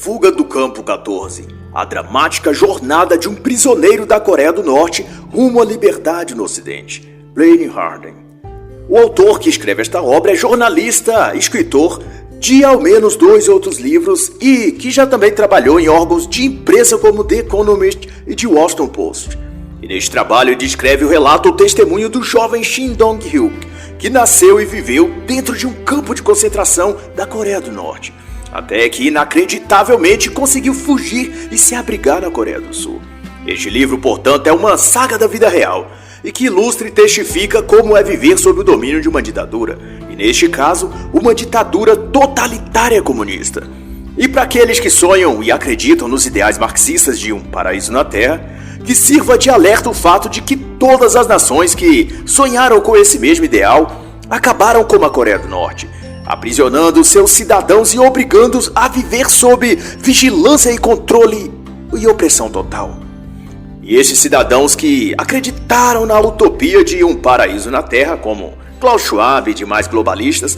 Fuga do Campo 14. A dramática jornada de um prisioneiro da Coreia do Norte rumo à liberdade no Ocidente. Blaine Harden. O autor que escreve esta obra é jornalista, escritor de ao menos 2 outros livros e que já também trabalhou em órgãos de imprensa como The Economist e The Washington Post. E neste trabalho ele descreve o relato ou testemunho do jovem Shin Dong-hyuk, que nasceu e viveu dentro de um campo de concentração da Coreia do Norte, até que inacreditavelmente conseguiu fugir e se abrigar na Coreia do Sul. Este livro, portanto, é uma saga da vida real e que ilustra e testifica como é viver sob o domínio de uma ditadura, e neste caso, uma ditadura totalitária comunista. E para aqueles que sonham e acreditam nos ideais marxistas de um paraíso na Terra, que sirva de alerta o fato de que todas as nações que sonharam com esse mesmo ideal acabaram como a Coreia do Norte, aprisionando seus cidadãos e obrigando-os a viver sob vigilância e controle e opressão total. E esses cidadãos que acreditaram na utopia de um paraíso na Terra, como Klaus Schwab e demais globalistas,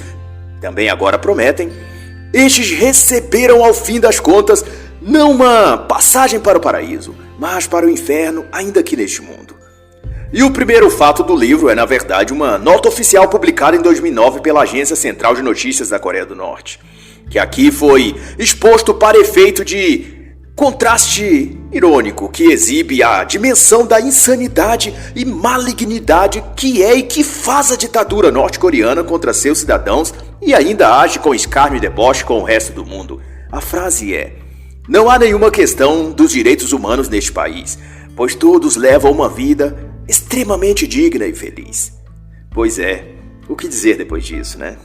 também agora prometem, estes receberam ao fim das contas não uma passagem para o paraíso, mas para o inferno ainda aqui neste mundo. E o primeiro fato do livro é, na verdade, uma nota oficial publicada em 2009 pela Agência Central de Notícias da Coreia do Norte, que aqui foi exposto para efeito de contraste irônico que exibe a dimensão da insanidade e malignidade que é e que faz a ditadura norte-coreana contra seus cidadãos e ainda age com escárnio e deboche com o resto do mundo. A frase é: não há nenhuma questão dos direitos humanos neste país, pois todos levam uma vida extremamente digna e feliz. Pois é, o que dizer depois disso, né?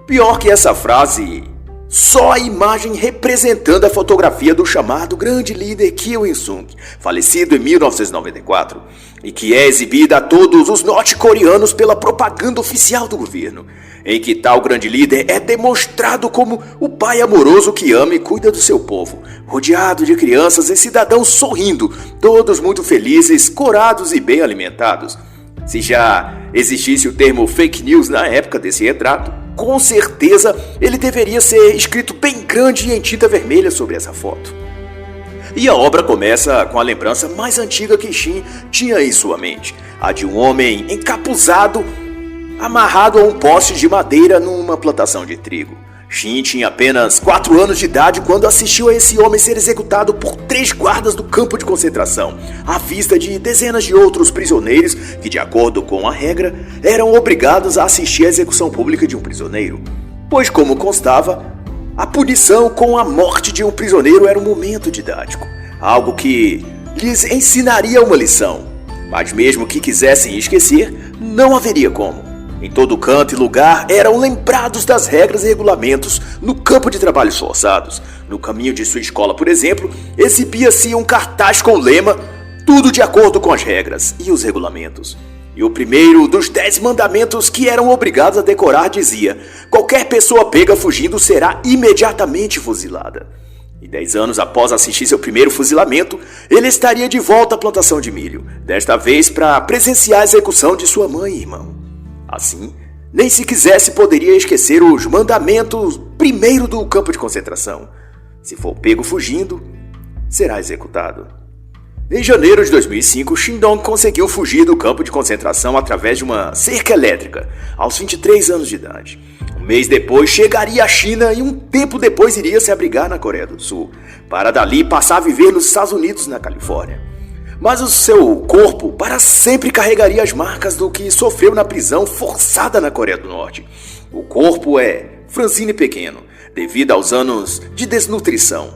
Pior que essa frase, só a imagem representando a fotografia do chamado grande líder Kim Il-sung, falecido em 1994, e que é exibida a todos os norte-coreanos pela propaganda oficial do governo, em que tal grande líder é demonstrado como o pai amoroso que ama e cuida do seu povo, rodeado de crianças e cidadãos sorrindo, todos muito felizes, corados e bem alimentados. Se já existisse o termo fake news na época desse retrato, com certeza ele deveria ser escrito bem grande e em tinta vermelha sobre essa foto. E a obra começa com a lembrança mais antiga que Shin tinha em sua mente, a de um homem encapuzado, amarrado a um poste de madeira numa plantação de trigo. Shin tinha apenas 4 anos de idade quando assistiu a esse homem ser executado por 3 guardas do campo de concentração, à vista de dezenas de outros prisioneiros que, de acordo com a regra, eram obrigados a assistir à execução pública de um prisioneiro. Pois, como constava, a punição com a morte de um prisioneiro era um momento didático, algo que lhes ensinaria uma lição, mas mesmo que quisessem esquecer, não haveria como. Em todo canto e lugar eram lembrados das regras e regulamentos no campo de trabalhos forçados. No caminho de sua escola, por exemplo, exibia-se um cartaz com o lema "Tudo de acordo com as regras e os regulamentos". E o primeiro dos 10 mandamentos que eram obrigados a decorar dizia: qualquer pessoa pega fugindo será imediatamente fuzilada. E 10 anos após assistir seu primeiro fuzilamento, ele estaria de volta à plantação de milho, desta vez para presenciar a execução de sua mãe e irmão. Assim, nem se quisesse poderia esquecer os mandamentos primeiro do campo de concentração. Se for pego fugindo, será executado. Em janeiro de 2005, Shin Dong conseguiu fugir do campo de concentração através de uma cerca elétrica, aos 23 anos de idade. Um mês depois, chegaria à China e um tempo depois iria se abrigar na Coreia do Sul, para dali passar a viver nos Estados Unidos, na Califórnia. Mas o seu corpo para sempre carregaria as marcas do que sofreu na prisão forçada na Coreia do Norte. O corpo é franzino e pequeno, devido aos anos de desnutrição.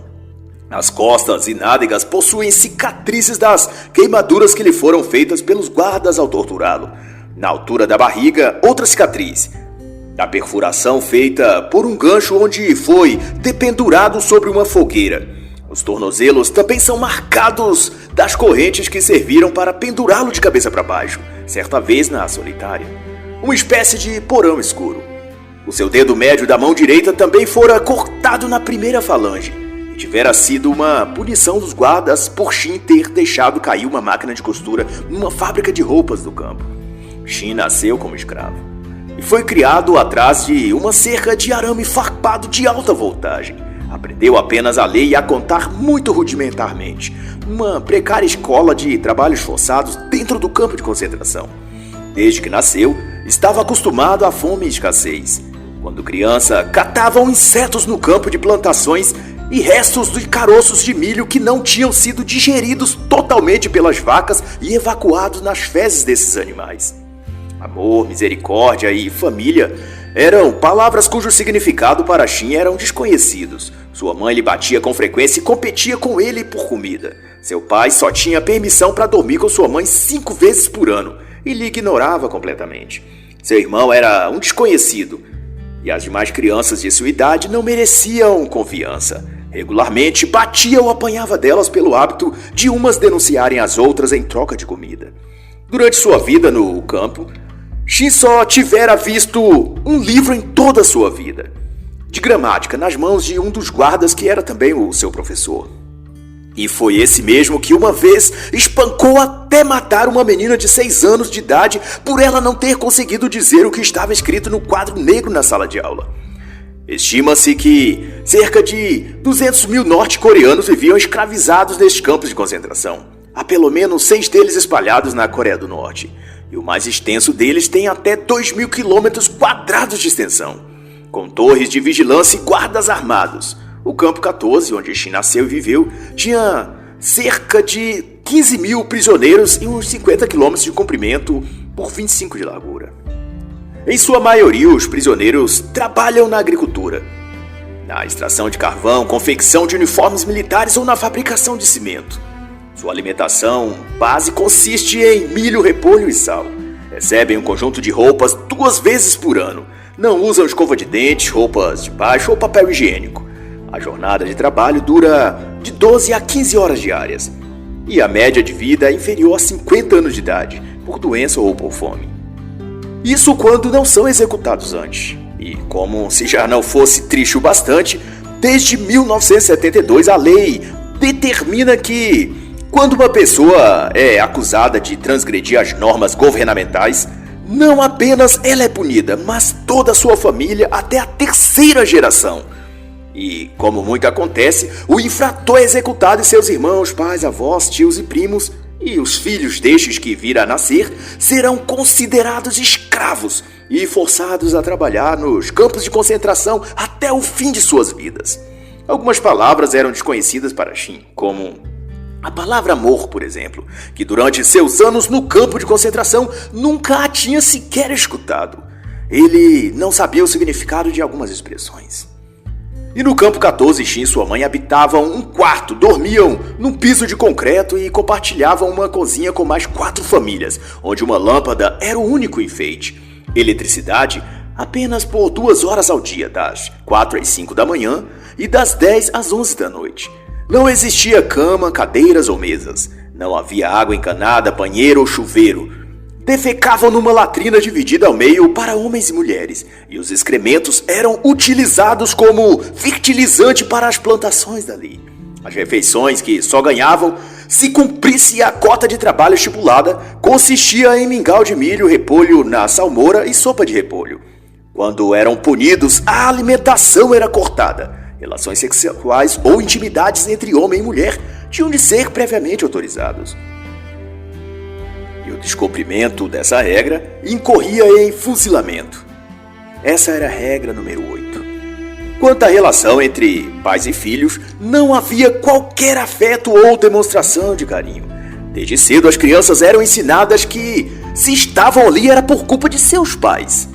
As costas e nádegas possuem cicatrizes das queimaduras que lhe foram feitas pelos guardas ao torturá-lo. Na altura da barriga, outra cicatriz, da perfuração feita por um gancho onde foi dependurado sobre uma fogueira. Os tornozelos também são marcados das correntes que serviram para pendurá-lo de cabeça para baixo, certa vez na solitária. Uma espécie de porão escuro. O seu dedo médio da mão direita também fora cortado na primeira falange, e tivera sido uma punição dos guardas por Shin ter deixado cair uma máquina de costura numa fábrica de roupas do campo. Shin nasceu como escravo e foi criado atrás de uma cerca de arame farpado de alta voltagem, Aprendeu apenas a ler e a contar muito rudimentarmente, numa precária escola de trabalhos forçados dentro do campo de concentração. Desde que nasceu, estava acostumado à fome e escassez. Quando criança, catavam insetos no campo de plantações e restos de caroços de milho que não tinham sido digeridos totalmente pelas vacas e evacuados nas fezes desses animais. Amor, misericórdia e família eram palavras cujo significado para Shin eram desconhecidos. Sua mãe lhe batia com frequência e competia com ele por comida. Seu pai só tinha permissão para dormir com sua mãe 5 vezes por ano e lhe ignorava completamente. Seu irmão era um desconhecido e as demais crianças de sua idade não mereciam confiança. Regularmente batia ou apanhava delas pelo hábito de umas denunciarem as outras em troca de comida. Durante sua vida no campo, Shin só tivera visto um livro em toda a sua vida, de gramática, nas mãos de um dos guardas que era também o seu professor. E foi esse mesmo que uma vez espancou até matar uma menina de 6 anos de idade por ela não ter conseguido dizer o que estava escrito no quadro negro na sala de aula. Estima-se que cerca de 200 mil norte-coreanos viviam escravizados nestes campos de concentração. Há pelo menos 6 deles espalhados na Coreia do Norte. E o mais extenso deles tem até 2.000 quilômetros quadrados de extensão, com torres de vigilância e guardas armados. O campo 14, onde Shin nasceu e viveu, tinha cerca de 15 mil prisioneiros e uns 50 quilômetros de comprimento por 25 de largura. Em sua maioria, os prisioneiros trabalham na agricultura, na extração de carvão, confecção de uniformes militares ou na fabricação de cimento. Sua alimentação base consiste em milho, repolho e sal. Recebem um conjunto de roupas 2 vezes por ano. Não usam escova de dentes, roupas de baixo ou papel higiênico. A jornada de trabalho dura de 12 a 15 horas diárias. E a média de vida é inferior a 50 anos de idade, por doença ou por fome. Isso quando não são executados antes. E como se já não fosse triste o bastante, desde 1972 a lei determina que quando uma pessoa é acusada de transgredir as normas governamentais, não apenas ela é punida, mas toda a sua família até a 3ª geração. E, como muito acontece, o infrator é executado e seus irmãos, pais, avós, tios e primos, e os filhos destes que vir a nascer, serão considerados escravos e forçados a trabalhar nos campos de concentração até o fim de suas vidas. Algumas palavras eram desconhecidas para Shin, como a palavra amor, por exemplo, que durante seus anos no campo de concentração nunca a tinha sequer escutado. Ele não sabia o significado de algumas expressões. E no campo 14, Shin e sua mãe habitavam um quarto, dormiam num piso de concreto e compartilhavam uma cozinha com mais 4 famílias, onde uma lâmpada era o único enfeite. Eletricidade apenas por 2 horas ao dia, das 4 às 5 da manhã e das 10 às 11 da noite. Não existia cama, cadeiras ou mesas. Não havia água encanada, banheiro ou chuveiro. Defecavam numa latrina dividida ao meio para homens e mulheres, e os excrementos eram utilizados como fertilizante para as plantações dali. As refeições, que só ganhavam se cumprisse a cota de trabalho estipulada, consistia em mingau de milho, repolho na salmoura e sopa de repolho. Quando eram punidos, a alimentação era cortada. Relações sexuais ou intimidades entre homem e mulher tinham de ser previamente autorizados. E o descumprimento dessa regra incorria em fuzilamento. Essa era a regra número 8. Quanto à relação entre pais e filhos, não havia qualquer afeto ou demonstração de carinho. Desde cedo as crianças eram ensinadas que se estavam ali era por culpa de seus pais.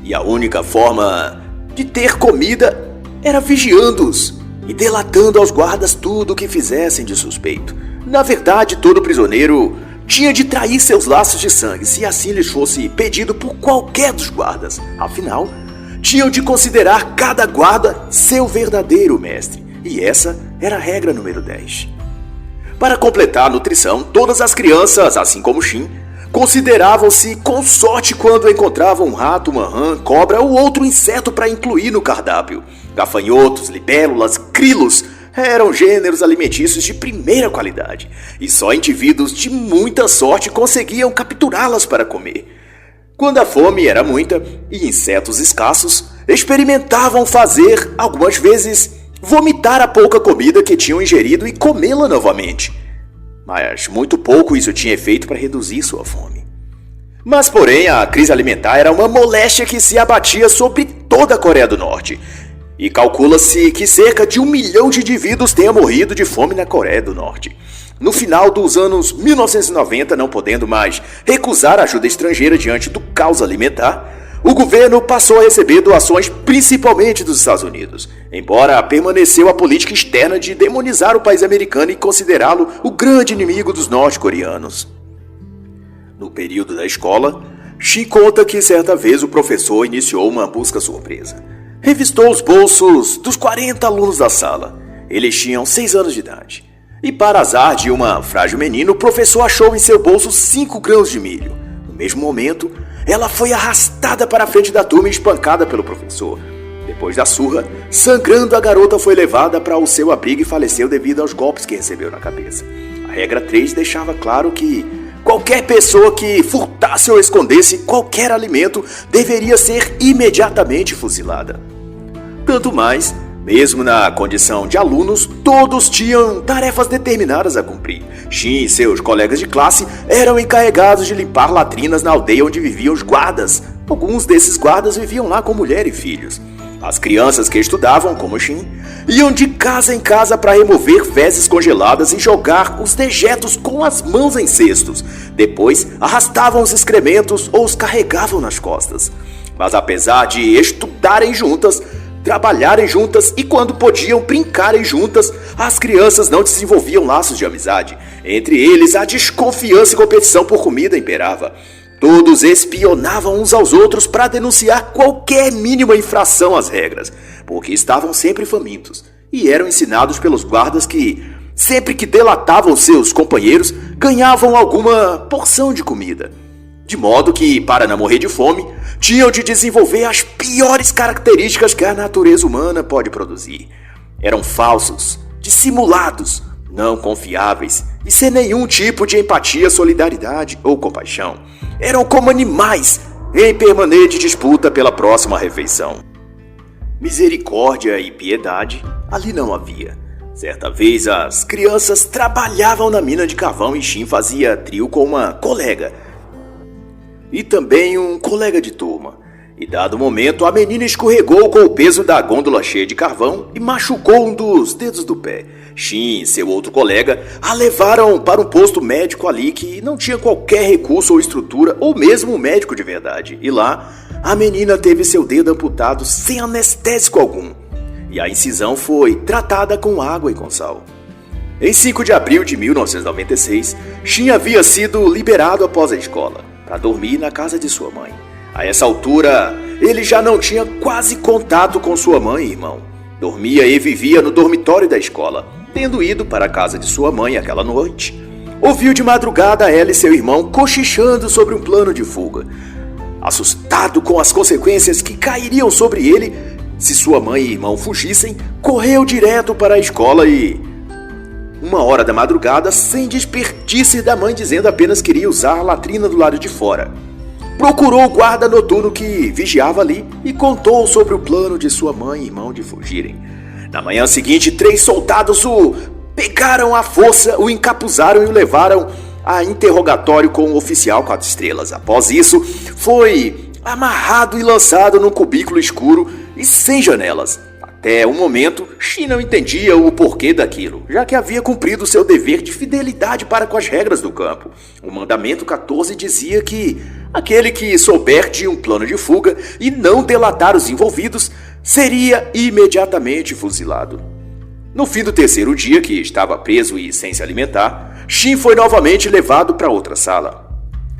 E a única forma de ter comida era vigiando-os e delatando aos guardas tudo o que fizessem de suspeito. Na verdade, todo prisioneiro tinha de trair seus laços de sangue, se assim lhes fosse pedido por qualquer dos guardas. Afinal, tinham de considerar cada guarda seu verdadeiro mestre. E essa era a regra número 10. Para completar a nutrição, todas as crianças, assim como Shin, consideravam-se com sorte quando encontravam um rato, uma rã, cobra ou outro inseto para incluir no cardápio. Gafanhotos, libélulas, grilos eram gêneros alimentícios de primeira qualidade, e só indivíduos de muita sorte conseguiam capturá-las para comer. Quando a fome era muita e insetos escassos, experimentavam fazer, algumas vezes, vomitar a pouca comida que tinham ingerido e comê-la novamente. Mas muito pouco isso tinha efeito para reduzir sua fome. Mas, porém, a crise alimentar era uma moléstia que se abatia sobre toda a Coreia do Norte. E calcula-se que cerca de 1 milhão de indivíduos tenham morrido de fome na Coreia do Norte. No final dos anos 1990, não podendo mais recusar ajuda estrangeira diante do caos alimentar, o governo passou a receber doações principalmente dos Estados Unidos, embora permaneceu a política externa de demonizar o país americano e considerá-lo o grande inimigo dos norte-coreanos. No período da escola, Shin conta que certa vez o professor iniciou uma busca surpresa. Revistou os bolsos dos 40 alunos da sala. Eles tinham 6 anos de idade. E para azar de uma frágil menina, o professor achou em seu bolso 5 grãos de milho. No mesmo momento, ela foi arrastada para a frente da turma e espancada pelo professor. Depois da surra, sangrando, a garota foi levada para o seu abrigo e faleceu devido aos golpes que recebeu na cabeça. A regra 3 deixava claro que qualquer pessoa que furtasse ou escondesse qualquer alimento deveria ser imediatamente fuzilada. Tanto mais, mesmo na condição de alunos, todos tinham tarefas determinadas a cumprir. Shin e seus colegas de classe eram encarregados de limpar latrinas na aldeia onde viviam os guardas. Alguns desses guardas viviam lá com mulher e filhos. As crianças que estudavam, como Shin, iam de casa em casa para remover fezes congeladas e jogar os dejetos com as mãos em cestos. Depois, arrastavam os excrementos ou os carregavam nas costas. Mas apesar de estudarem juntas, trabalharem juntas e, quando podiam, brincarem juntas, as crianças não desenvolviam laços de amizade. Entre eles, a desconfiança e competição por comida imperava. Todos espionavam uns aos outros para denunciar qualquer mínima infração às regras, porque estavam sempre famintos e eram ensinados pelos guardas que, sempre que delatavam seus companheiros, ganhavam alguma porção de comida. De modo que, para não morrer de fome, tinham de desenvolver as piores características que a natureza humana pode produzir. Eram falsos, dissimulados, não confiáveis e sem nenhum tipo de empatia, solidariedade ou compaixão. Eram como animais em permanente disputa pela próxima refeição. Misericórdia e piedade ali não havia. Certa vez as crianças trabalhavam na mina de carvão e Shin fazia trio com uma colega e também um colega de turma. E dado momento, a menina escorregou com o peso da gôndola cheia de carvão e machucou um dos dedos do pé. Shin e seu outro colega a levaram para um posto médico ali que não tinha qualquer recurso ou estrutura, ou mesmo um médico de verdade. E lá, a menina teve seu dedo amputado sem anestésico algum. E a incisão foi tratada com água e com sal. Em 5 de abril de 1996, Shin havia sido liberado após a escola, para dormir na casa de sua mãe. A essa altura, ele já não tinha quase contato com sua mãe e irmão. Dormia e vivia no dormitório da escola, tendo ido para a casa de sua mãe aquela noite. Ouviu de madrugada ela e seu irmão cochichando sobre um plano de fuga. Assustado com as consequências que cairiam sobre ele se sua mãe e irmão fugissem, correu direto para a escola e, 1h da madrugada, sem desperdício da mãe dizendo apenas que queria usar a latrina do lado de fora, procurou o guarda noturno que vigiava ali e contou sobre o plano de sua mãe e irmão de fugirem. Na manhã seguinte, 3 soldados o pegaram à força, o encapuzaram e o levaram a interrogatório com o oficial 4 estrelas. Após isso, foi amarrado e lançado num cubículo escuro e sem janelas. Até o momento, Shin não entendia o porquê daquilo, já que havia cumprido seu dever de fidelidade para com as regras do campo. O mandamento 14 dizia que aquele que souber de um plano de fuga e não delatar os envolvidos seria imediatamente fuzilado. No fim do 3º dia, que estava preso e sem se alimentar, Shin foi novamente levado para outra sala.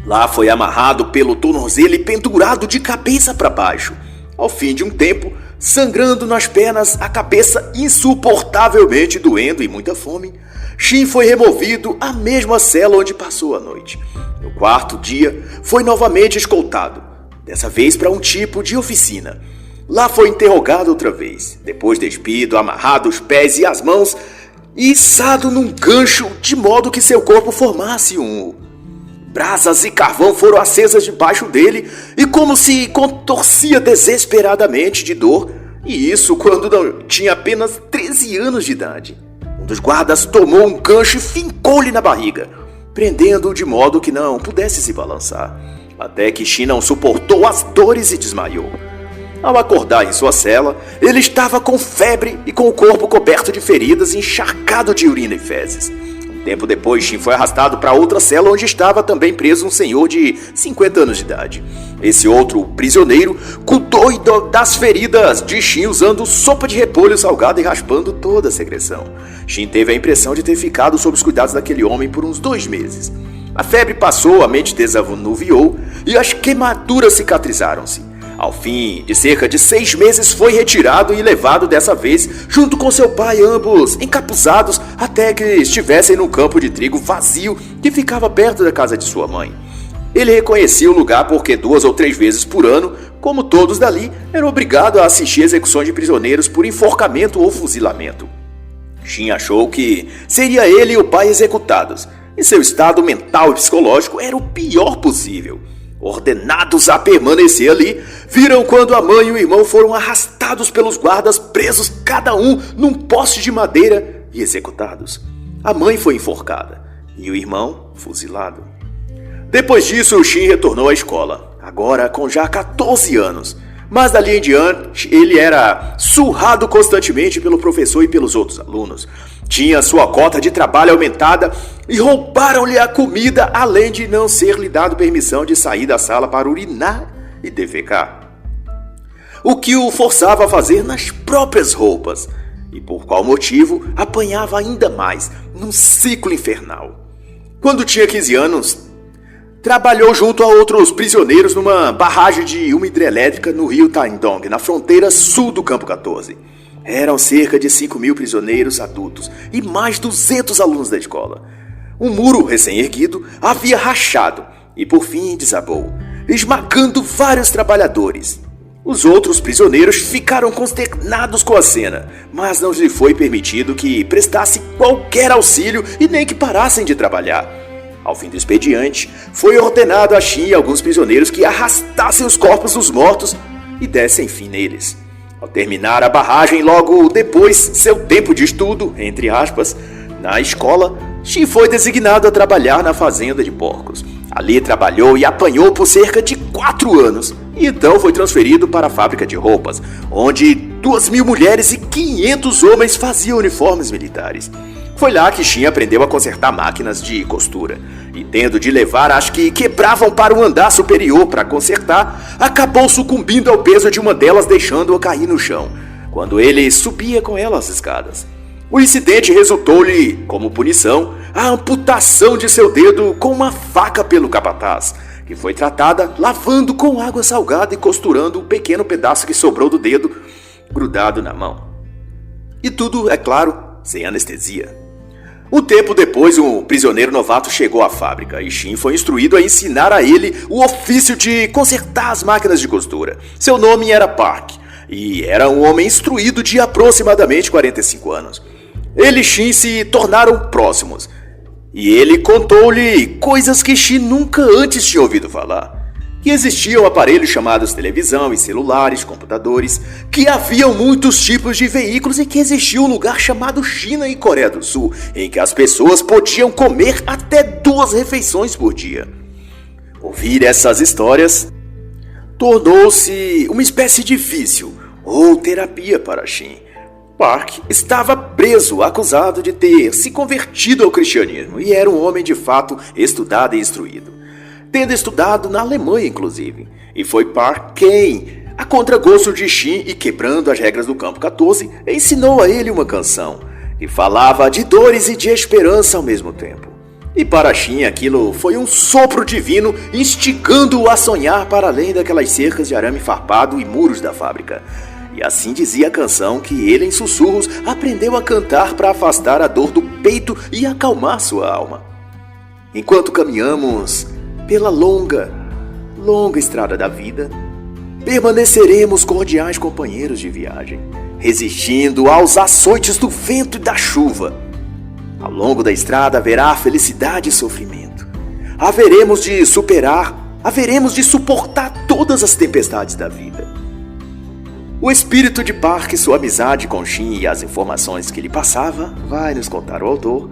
Lá foi amarrado pelo tornozelo e pendurado de cabeça para baixo. Ao fim de um tempo, sangrando nas pernas, a cabeça insuportavelmente doendo e muita fome, Shin foi removido à mesma cela onde passou a noite. No 4º dia, foi novamente escoltado, dessa vez para um tipo de oficina. Lá foi interrogado outra vez, depois despido, amarrado os pés e as mãos e içado num gancho de modo que seu corpo formasse um U. Brasas e carvão foram acesas debaixo dele e, como se contorcia desesperadamente de dor, e isso quando não tinha apenas 13 anos de idade. Um dos guardas tomou um gancho e fincou-lhe na barriga, prendendo-o de modo que não pudesse se balançar, até que Shin não suportou as dores e desmaiou. Ao acordar em sua cela, ele estava com febre e com o corpo coberto de feridas e encharcado de urina e fezes. Um tempo depois, Shin foi arrastado para outra cela onde estava também preso um senhor de 50 anos de idade. Esse outro prisioneiro cuidou das feridas de Shin usando sopa de repolho salgado e raspando toda a secreção. Shin teve a impressão de ter ficado sob os cuidados daquele homem por uns 2 meses. A febre passou, a mente desanuviou e as queimaduras cicatrizaram-se. Ao fim de cerca de 6 meses foi retirado e levado dessa vez junto com seu pai, ambos encapuzados, até que estivessem num campo de trigo vazio que ficava perto da casa de sua mãe. Ele reconhecia o lugar porque 2 ou 3 vezes por ano, como todos dali, era obrigado a assistir execuções de prisioneiros por enforcamento ou fuzilamento. Shin achou que seria ele e o pai executados, e seu estado mental e psicológico era o pior possível. Ordenados a permanecer ali, viram quando a mãe e o irmão foram arrastados pelos guardas, presos cada um num poste de madeira e executados. A mãe foi enforcada e o irmão fuzilado. Depois disso, Shin retornou à escola, agora com já 14 anos. Mas dali em diante, ele era surrado constantemente pelo professor e pelos outros alunos. Tinha sua cota de trabalho aumentada e roubaram-lhe a comida, além de não ser lhe dado permissão de sair da sala para urinar e defecar. O que o forçava a fazer nas próprias roupas. E por qual motivo apanhava ainda mais, num ciclo infernal. Quando tinha 15 anos, trabalhou junto a outros prisioneiros numa barragem de uma hidrelétrica no rio Taedong, na fronteira sul do Campo 14. Eram cerca de 5.000 prisioneiros adultos e mais 200 alunos da escola. Um muro recém-erguido havia rachado e por fim desabou, esmagando vários trabalhadores. Os outros prisioneiros ficaram consternados com a cena, mas não lhe foi permitido que prestasse qualquer auxílio e nem que parassem de trabalhar. Ao fim do expediente, foi ordenado a Shin e alguns prisioneiros que arrastassem os corpos dos mortos e dessem fim neles. Ao terminar a barragem, logo depois, seu tempo de estudo, entre aspas, na escola, Shin foi designado a trabalhar na fazenda de porcos. Ali trabalhou e apanhou por cerca de 4 anos, e então foi transferido para a fábrica de roupas, onde 2.000 mulheres e 500 homens faziam uniformes militares. Foi lá que Shin aprendeu a consertar máquinas de costura, e tendo de levar as que quebravam para o andar superior para consertar, acabou sucumbindo ao peso de uma delas, deixando-a cair no chão, quando ele subia com ela as escadas. O incidente resultou-lhe, como punição, a amputação de seu dedo com uma faca pelo capataz, que foi tratada lavando com água salgada e costurando o pequeno pedaço que sobrou do dedo grudado na mão. E tudo, é claro, sem anestesia. Um tempo depois, um prisioneiro novato chegou à fábrica e Shin foi instruído a ensinar a ele o ofício de consertar as máquinas de costura. Seu nome era Park e era um homem instruído de aproximadamente 45 anos. Ele e Shin se tornaram próximos e ele contou-lhe coisas que Shin nunca antes tinha ouvido falar. Que existiam aparelhos chamados televisão e celulares, computadores, que haviam muitos tipos de veículos e que existia um lugar chamado China e Coreia do Sul, em que as pessoas podiam comer até 2 refeições por dia. Ouvir essas histórias tornou-se uma espécie de vício ou terapia para Shin. Park estava preso, acusado de ter se convertido ao cristianismo e era um homem de fato estudado e instruído, tendo estudado na Alemanha, inclusive. E foi Park quem, a contragosto de Shin e quebrando as regras do Campo 14, ensinou a ele uma canção que falava de dores e de esperança ao mesmo tempo. E para Shin aquilo foi um sopro divino, instigando-o a sonhar para além daquelas cercas de arame farpado e muros da fábrica. E assim dizia a canção que ele, em sussurros, aprendeu a cantar para afastar a dor do peito e acalmar sua alma. Enquanto caminhamos pela longa estrada da vida, permaneceremos cordiais companheiros de viagem, resistindo aos açoites do vento e da chuva. Ao longo da estrada haverá felicidade e sofrimento. Haveremos de suportar todas as tempestades da vida. O espírito de Park, sua amizade com Shin e as informações que lhe passava, vai nos contar o autor,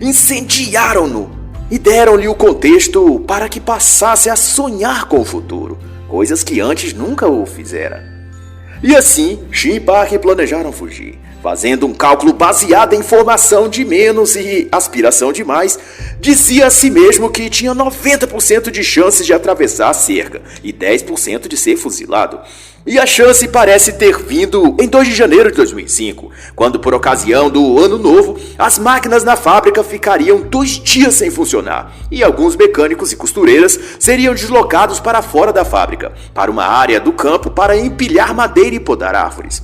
incendiaram-no e deram-lhe o contexto para que passasse a sonhar com o futuro, coisas que antes nunca o fizera. E assim, Shin e Park planejaram fugir, fazendo um cálculo baseado em informação de menos e aspiração de mais. Dizia a si mesmo que tinha 90% de chances de atravessar a cerca e 10% de ser fuzilado. E a chance parece ter vindo em 2 de janeiro de 2005, quando, por ocasião do Ano Novo, as máquinas na fábrica ficariam 2 dias sem funcionar e alguns mecânicos e costureiras seriam deslocados para fora da fábrica, para uma área do campo para empilhar madeira e podar árvores.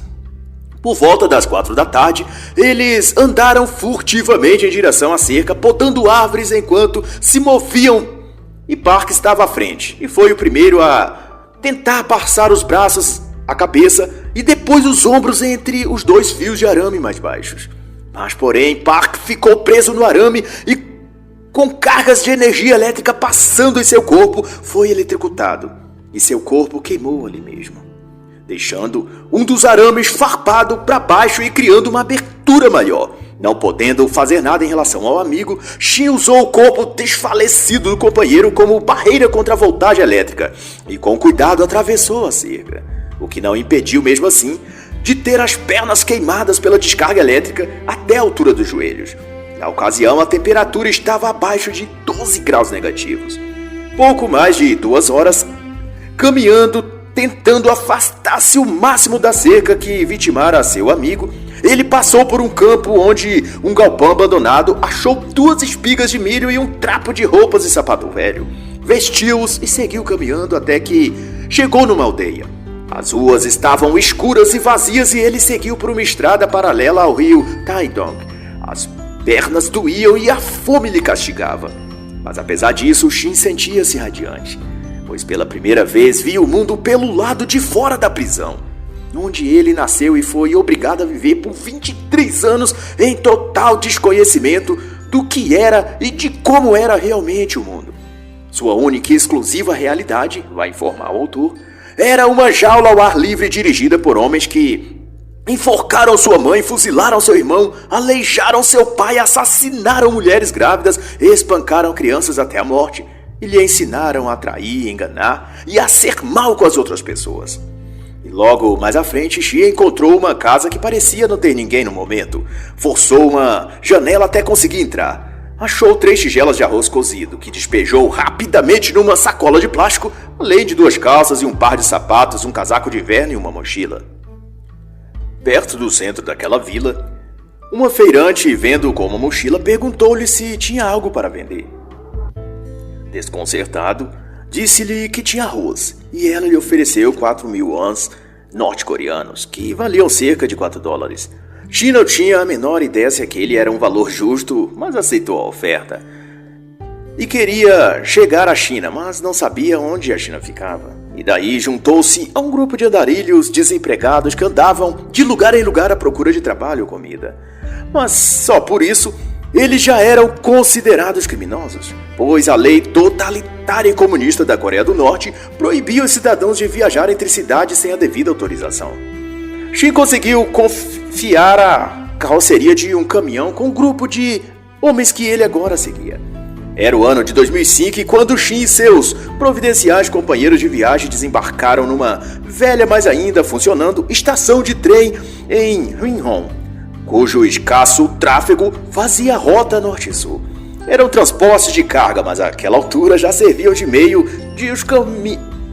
Por volta das 4 da tarde, eles andaram furtivamente em direção à cerca, podando árvores enquanto se moviam. E Park estava à frente e foi o primeiro a tentar passar os braços, a cabeça e depois os ombros entre os 2 fios de arame mais baixos. Mas, porém, Park ficou preso no arame e, com cargas de energia elétrica passando em seu corpo, foi eletrocutado. E seu corpo queimou ali mesmo, deixando um dos arames farpado para baixo e criando uma abertura maior. Não podendo fazer nada em relação ao amigo, Shin usou o corpo desfalecido do companheiro como barreira contra a voltagem elétrica e com cuidado atravessou a cerca, o que não impediu mesmo assim de ter as pernas queimadas pela descarga elétrica até a altura dos joelhos. Na ocasião, a temperatura estava abaixo de 12 graus negativos. Pouco mais de 2 horas, caminhando, tentando afastar-se o máximo da cerca que vitimara seu amigo, ele passou por um campo onde um galpão abandonado achou 2 espigas de milho e um trapo de roupas e sapato velho. Vestiu-os e seguiu caminhando até que chegou numa aldeia. As ruas estavam escuras e vazias e ele seguiu por uma estrada paralela ao rio Taedong. As pernas doíam e a fome lhe castigava. Mas apesar disso, Shin sentia-se radiante, pois pela primeira vez via o mundo pelo lado de fora da prisão, onde ele nasceu e foi obrigado a viver por 23 anos em total desconhecimento do que era e de como era realmente o mundo. Sua única e exclusiva realidade, vai informar o autor, era uma jaula ao ar livre dirigida por homens que enforcaram sua mãe, fuzilaram seu irmão, aleijaram seu pai, assassinaram mulheres grávidas, espancaram crianças até a morte e lhe ensinaram a trair, enganar e a ser mal com as outras pessoas. E logo mais à frente, Shin encontrou uma casa que parecia não ter ninguém no momento. Forçou uma janela até conseguir entrar. Achou 3 tigelas de arroz cozido, que despejou rapidamente numa sacola de plástico, além de 2 calças e um par de sapatos, um casaco de inverno e uma mochila. Perto do centro daquela vila, uma feirante, vendo com uma mochila, perguntou-lhe se tinha algo para vender. Desconcertado, disse-lhe que tinha arroz, e ela lhe ofereceu 4.000 wons norte-coreanos, que valiam cerca de $4. Shin não tinha a menor ideia se aquele era um valor justo, mas aceitou a oferta. E queria chegar à China, mas não sabia onde a China ficava. E daí juntou-se a um grupo de andarilhos desempregados que andavam de lugar em lugar à procura de trabalho ou comida. Mas só por isso eles já eram considerados criminosos, pois a lei totalitária e comunista da Coreia do Norte proibia os cidadãos de viajar entre cidades sem a devida autorização. Shin conseguiu confiar a carroceria de um caminhão com um grupo de homens que ele agora seguia. Era o ano de 2005 e quando Shin e seus providenciais companheiros de viagem desembarcaram numa velha, mas ainda funcionando, estação de trem em Hwinhong, cujo escasso tráfego fazia a rota norte-sul. Eram transportes de carga, mas àquela altura já serviam de meio de os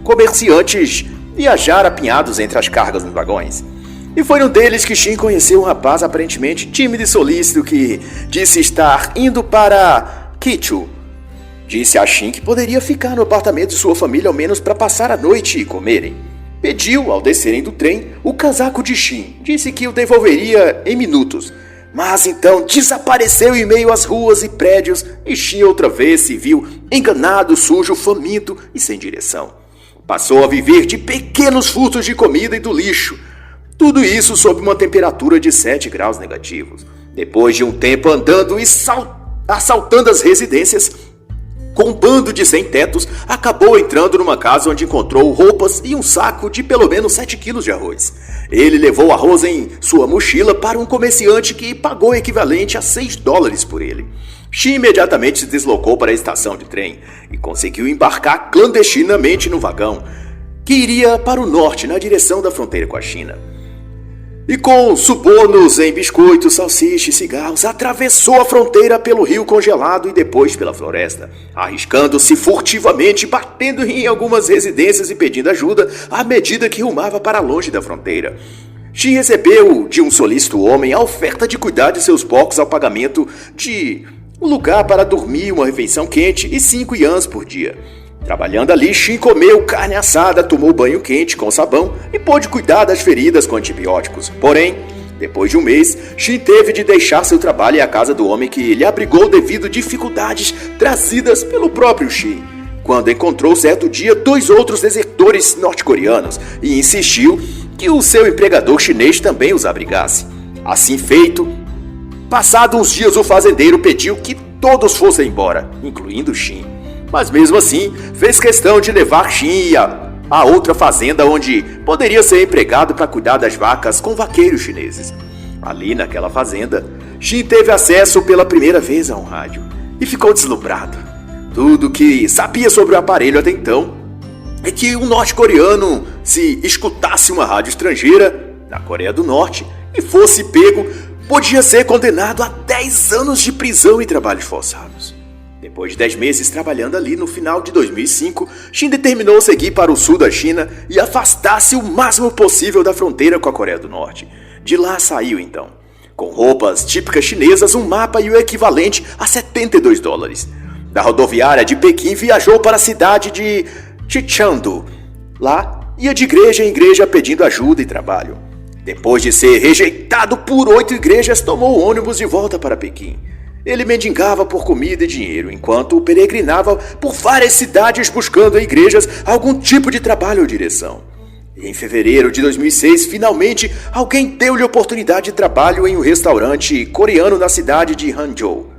comerciantes viajar apinhados entre as cargas nos vagões. E foi um deles que Shin conheceu um rapaz aparentemente tímido e solícito que disse estar indo para Kichu. Disse a Shin que poderia ficar no apartamento de sua família ao menos para passar a noite e comerem. Pediu, ao descerem do trem, o casaco de Shin. Disse que o devolveria em minutos. Mas então desapareceu em meio às ruas e prédios e Shin outra vez se viu enganado, sujo, faminto e sem direção. Passou a viver de pequenos furtos de comida e do lixo. Tudo isso sob uma temperatura de 7 graus negativos. Depois de um tempo andando e assaltando as residências, com um bando de sem-tetos, acabou entrando numa casa onde encontrou roupas e um saco de pelo menos 7 quilos de arroz. Ele levou arroz em sua mochila para um comerciante que pagou o equivalente a $6 por ele. Shin imediatamente se deslocou para a estação de trem e conseguiu embarcar clandestinamente no vagão, que iria para o norte na direção da fronteira com a China. E com subornos em biscoitos, salsicha e cigarros, atravessou a fronteira pelo rio congelado e depois pela floresta, arriscando-se furtivamente, batendo em algumas residências e pedindo ajuda à medida que rumava para longe da fronteira. Shin recebeu de um solícito homem a oferta de cuidar de seus porcos ao pagamento de um lugar para dormir, uma refeição quente e 5 yuans por dia. Trabalhando ali, Shin comeu carne assada, tomou banho quente com sabão e pôde cuidar das feridas com antibióticos. Porém, depois de um mês, Shin teve de deixar seu trabalho e a casa do homem que lhe abrigou devido a dificuldades trazidas pelo próprio Shin, quando encontrou certo dia 2 outros desertores norte-coreanos e insistiu que o seu empregador chinês também os abrigasse. Assim feito, passados uns dias o fazendeiro pediu que todos fossem embora, incluindo Shin. Mas mesmo assim, fez questão de levar Shin a outra fazenda onde poderia ser empregado para cuidar das vacas com vaqueiros chineses. Ali naquela fazenda, Shin teve acesso pela primeira vez a um rádio e ficou deslumbrado. Tudo que sabia sobre o aparelho até então é que um norte-coreano, se escutasse uma rádio estrangeira na Coreia do Norte e fosse pego, podia ser condenado a 10 anos de prisão e trabalhos forçados. Depois de 10 meses trabalhando ali, no final de 2005, Shin determinou seguir para o sul da China e afastar-se o máximo possível da fronteira com a Coreia do Norte. De lá saiu então, com roupas típicas chinesas, um mapa e o equivalente a $72. Da rodoviária de Pequim viajou para a cidade de Chichando. Lá, ia de igreja em igreja pedindo ajuda e trabalho. Depois de ser rejeitado por 8 igrejas, tomou o ônibus de volta para Pequim. Ele mendigava por comida e dinheiro, enquanto peregrinava por várias cidades buscando em igrejas algum tipo de trabalho ou direção. E em fevereiro de 2006, finalmente, alguém deu-lhe oportunidade de trabalho em um restaurante coreano na cidade de Hangzhou.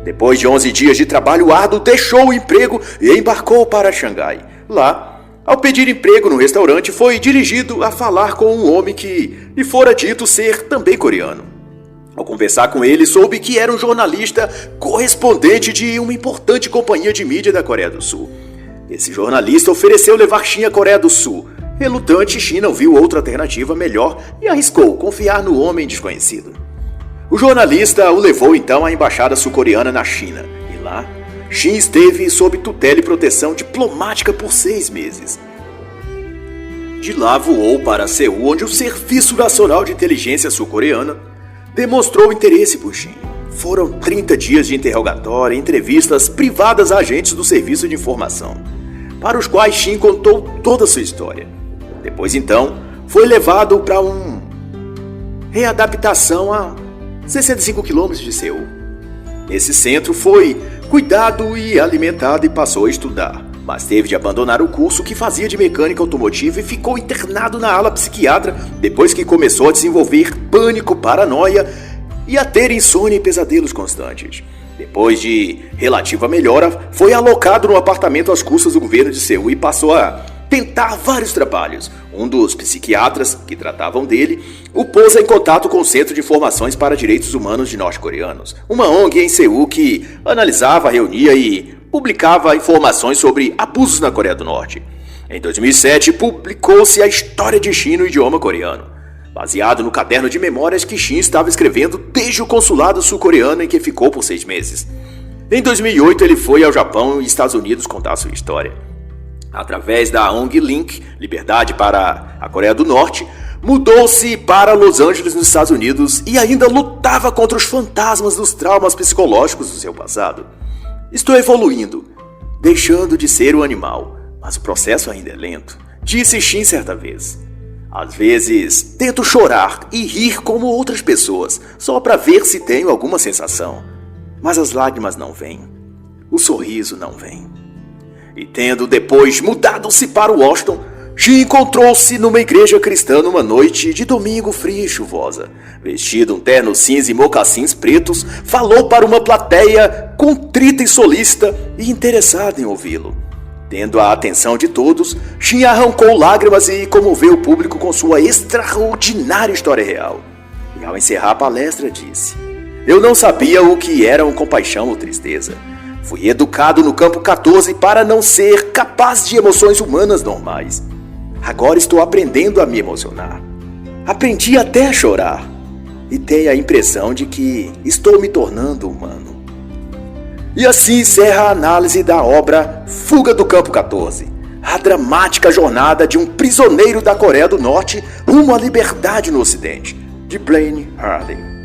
Depois de 11 dias de trabalho árduo, deixou o emprego e embarcou para Xangai. Lá, ao pedir emprego no restaurante, foi dirigido a falar com um homem que lhe fora dito ser também coreano. Ao conversar com ele, soube que era um jornalista correspondente de uma importante companhia de mídia da Coreia do Sul. Esse jornalista ofereceu levar Shin à Coreia do Sul. Relutante, Shin não viu outra alternativa melhor e arriscou confiar no homem desconhecido. O jornalista o levou então à embaixada sul-coreana na China. E lá, Shin esteve sob tutela e proteção diplomática por 6 meses. De lá voou para Seul, onde o Serviço Nacional de Inteligência Sul-Coreana demonstrou interesse por Shin. Foram 30 dias de interrogatório e entrevistas privadas a agentes do Serviço de Informação, para os quais Shin contou toda a sua história. Depois então, foi levado para uma readaptação a 65 quilômetros de Seul. Nesse centro foi cuidado e alimentado e passou a estudar, mas teve de abandonar o curso que fazia de mecânica automotiva e ficou internado na ala psiquiatra depois que começou a desenvolver pânico, paranoia e a ter insônia e pesadelos constantes. Depois de relativa melhora, foi alocado num apartamento às custas do governo de Seul e passou a tentar vários trabalhos. Um dos psiquiatras que tratavam dele o pôs em contato com o Centro de Informações para Direitos Humanos de Norte-Coreanos, uma ONG em Seul que analisava, reunia e publicava informações sobre abusos na Coreia do Norte. Em 2007, publicou-se a história de Shin no idioma coreano, baseado no caderno de memórias que Shin estava escrevendo desde o consulado sul-coreano em que ficou por 6 meses. Em 2008, ele foi ao Japão e Estados Unidos contar sua história. Através da ONG Link, Liberdade para a Coreia do Norte, mudou-se para Los Angeles, nos Estados Unidos, e ainda lutava contra os fantasmas dos traumas psicológicos do seu passado. Estou evoluindo, deixando de ser um animal, mas o processo ainda é lento, disse Shin certa vez. Às vezes, tento chorar e rir como outras pessoas, só para ver se tenho alguma sensação. Mas as lágrimas não vêm, o sorriso não vem. E tendo depois mudado-se para Washington, Shin encontrou-se numa igreja cristã numa noite de domingo fria e chuvosa. Vestido um terno cinza e mocassins pretos, falou para uma plateia contrita e solícita e interessada em ouvi-lo. Tendo a atenção de todos, Shin arrancou lágrimas e comoveu o público com sua extraordinária história real. E ao encerrar a palestra disse: "Eu não sabia o que eram compaixão ou tristeza. Fui educado no campo 14 para não ser capaz de emoções humanas normais. Agora estou aprendendo a me emocionar. Aprendi até a chorar. E tenho a impressão de que estou me tornando humano." E assim encerra a análise da obra Fuga do Campo 14, a dramática jornada de um prisioneiro da Coreia do Norte rumo à liberdade no Ocidente, de Blaine Harding.